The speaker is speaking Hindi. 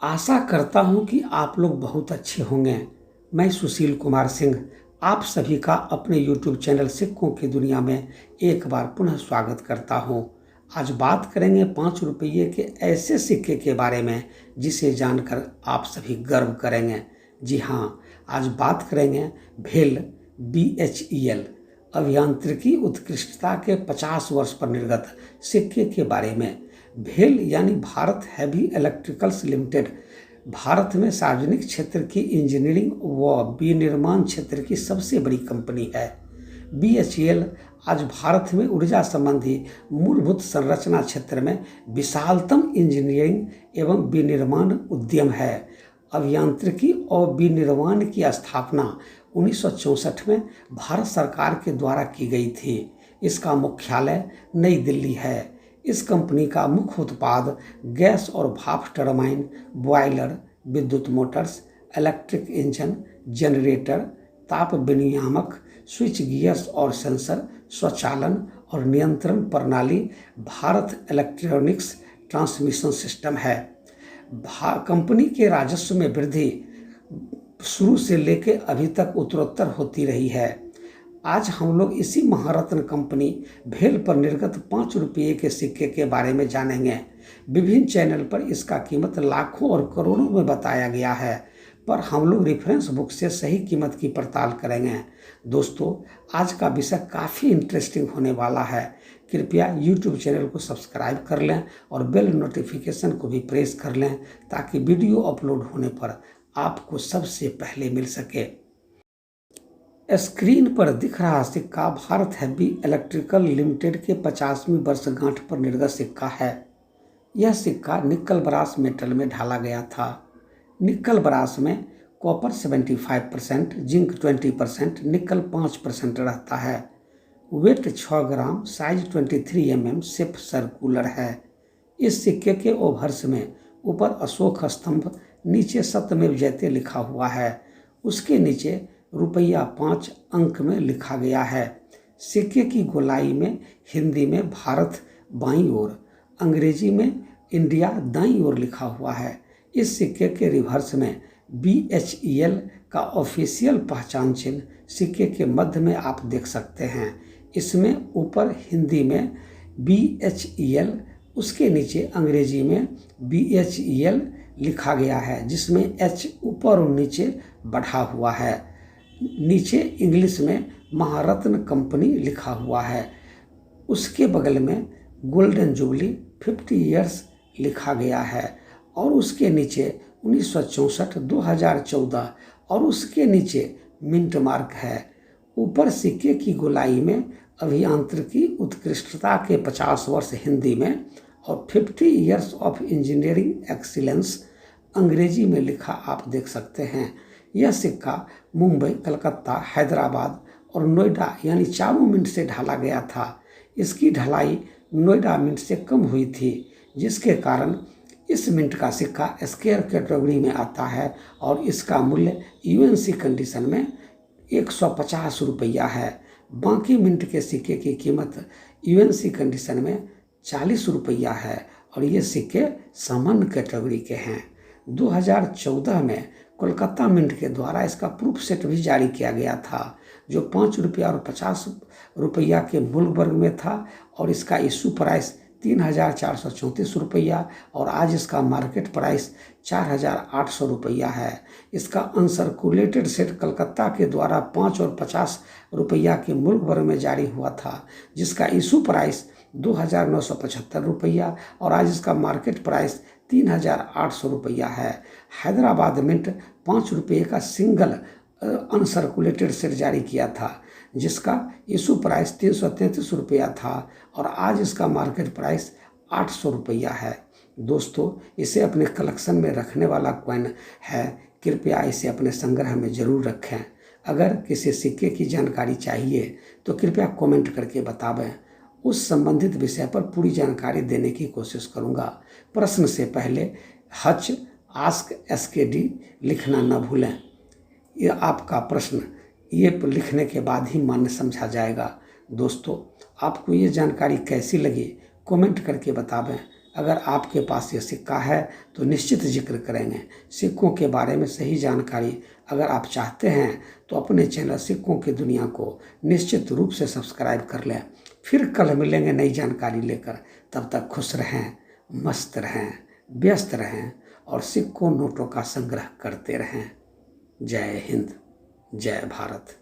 आशा करता हूँ कि आप लोग बहुत अच्छे होंगे। मैं सुशील कुमार सिंह आप सभी का अपने YouTube चैनल सिक्कों की दुनिया में एक बार पुनः स्वागत करता हूँ। आज बात करेंगे 5 रुपये के ऐसे सिक्के के बारे में जिसे जानकर आप सभी गर्व करेंगे। जी हाँ, आज बात करेंगे भेल BHEL अभियांत्रिकी उत्कृष्टता के 50 वर्ष पर निर्गत सिक्के के बारे में। भेल यानी Bharat heavy electricals limited Bharat में सार्वजनिक क्षेत्र की इंजीनियरिंग व विनिर्माण क्षेत्र की सबसे बड़ी कंपनी है। BHEL आज भारत में ऊर्जा संबंधी मूलभूत संरचना क्षेत्र में विशालतम इंजीनियरिंग एवं विनिर्माण उद्यम है। अभियांत्रिकी और विनिर्माण की स्थापना 1964 में भारत सरकार के द्वारा की गई थी। इसका मुख्यालय नई दिल्ली है। इस कंपनी का मुख्य उत्पाद गैस और भाप टरबाइन, बॉयलर, विद्युत मोटर्स, इलेक्ट्रिक इंजन, जनरेटर, ताप विनियामक, स्विच गियर्स और सेंसर, स्वचालन और नियंत्रण प्रणाली, भारत इलेक्ट्रॉनिक्स ट्रांसमिशन सिस्टम है। कंपनी के राजस्व में वृद्धि शुरू से लेकर अभी तक उत्तरोत्तर होती रही है। आज हम लोग इसी महारत्न कंपनी भेल पर निर्गत 5 रुपये के सिक्के के बारे में जानेंगे। विभिन्न चैनल पर इसका कीमत लाखों और करोड़ों में बताया गया है, पर हम लोग रेफरेंस बुक से सही कीमत की पड़ताल करेंगे। दोस्तों, आज का विषय काफ़ी इंटरेस्टिंग होने वाला है। कृपया YouTube चैनल को सब्सक्राइब कर लें और बेल नोटिफिकेशन को भी प्रेस कर लें ताकि वीडियो अपलोड होने पर आपको सबसे पहले मिल सके। स्क्रीन पर दिख रहा सिक्का भारत हैवी इलेक्ट्रिकल लिमिटेड के 50वीं वर्षगांठ पर निर्गत सिक्का है। यह सिक्का निकल ब्रास मेटल में ढाला गया था। निकल ब्रास में कॉपर 75%, जिंक 20%, निकल 5% रहता है। वेट 6 ग्राम, साइज 23 mm, शेप सर्कुलर है। इस सिक्के के ओवर्स में ऊपर अशोक स्तंभ, नीचे सत्यमेव जयते लिखा हुआ है। उसके नीचे ₹5 अंक में लिखा गया है। सिक्के की गोलाई में हिंदी में भारत बाईं ओर, अंग्रेजी में इंडिया दाईं ओर लिखा हुआ है। इस सिक्के के रिवर्स में BHEL का ऑफिशियल पहचान चिन्ह सिक्के के मध्य में आप देख सकते हैं। इसमें ऊपर हिंदी में BHEL, उसके नीचे अंग्रेजी में BHEL लिखा गया है, जिसमें H ऊपर और नीचे बढ़ा हुआ है। नीचे इंग्लिश में महारत्न कंपनी लिखा हुआ है। उसके बगल में गोल्डन जुबली 50 ईयर्स लिखा गया है और उसके नीचे 1964, 2014 और उसके नीचे मिंट मार्क है। ऊपर सिक्के की गोलाई में अभियांत्रिकी उत्कृष्टता के 50 वर्ष हिंदी में और 50 ईयर्स ऑफ इंजीनियरिंग एक्सीलेंस अंग्रेजी में लिखा आप देख सकते हैं। यह सिक्का मुंबई, कलकत्ता, हैदराबाद और नोएडा यानी चारों मिनट से ढाला गया था। इसकी ढलाई नोएडा मिनट से कम हुई थी, जिसके कारण इस मिनट का सिक्का स्केयर कैटेगरी में आता है और इसका मूल्य UNC कंडीशन में 150 रुपया है। बाकी मिनट के सिक्के की कीमत UNC कंडीशन में 40 रुपया है और ये सिक्के सामान्य कैटेगरी के हैं। 2014 में कोलकाता मिंट के द्वारा इसका प्रूफ सेट भी जारी किया गया था, जो 5 रुपया और 50 रुपया के मूल्य वर्ग में था और इसका इशू प्राइस 3,434 रुपया और आज इसका मार्केट प्राइस 4,800 रुपया है। इसका अनसर्कुलेटेड सेट कलकत्ता के द्वारा 5 और 50 रुपया के मूल्य वर्ग में जारी हुआ था, जिसका इशू प्राइस 2,975 रुपया और आज इसका मार्केट प्राइस 3,800 रुपया है। हैदराबाद मिंट 5 रुपये का सिंगल अनसर्कुलेटेड सेट जारी किया था, जिसका इशू प्राइस 333 रुपया था और आज इसका मार्केट प्राइस 800 रुपया है। दोस्तों, इसे अपने कलेक्शन में रखने वाला कॉइन है। कृपया इसे अपने संग्रह में ज़रूर रखें। अगर किसी सिक्के की जानकारी चाहिए तो कृपया कमेंट करके बतावें। उस संबंधित विषय पर पूरी जानकारी देने की कोशिश करूंगा। प्रश्न से पहले हच आस्क SKD लिखना न भूलें। ये आपका प्रश्न ये लिखने के बाद ही मान्य समझा जाएगा। दोस्तों, आपको ये जानकारी कैसी लगी कमेंट करके बतावें। अगर आपके पास ये सिक्का है तो निश्चित जिक्र करेंगे। सिक्कों के बारे में सही जानकारी अगर आप चाहते हैं तो अपने चैनल सिक्कों की दुनिया को निश्चित रूप से सब्सक्राइब कर लें। फिर कल मिलेंगे नई जानकारी लेकर। तब तक खुश रहें, मस्त रहें, व्यस्त रहें और सिक्कों नोटों का संग्रह करते रहें। जय हिंद, जय भारत।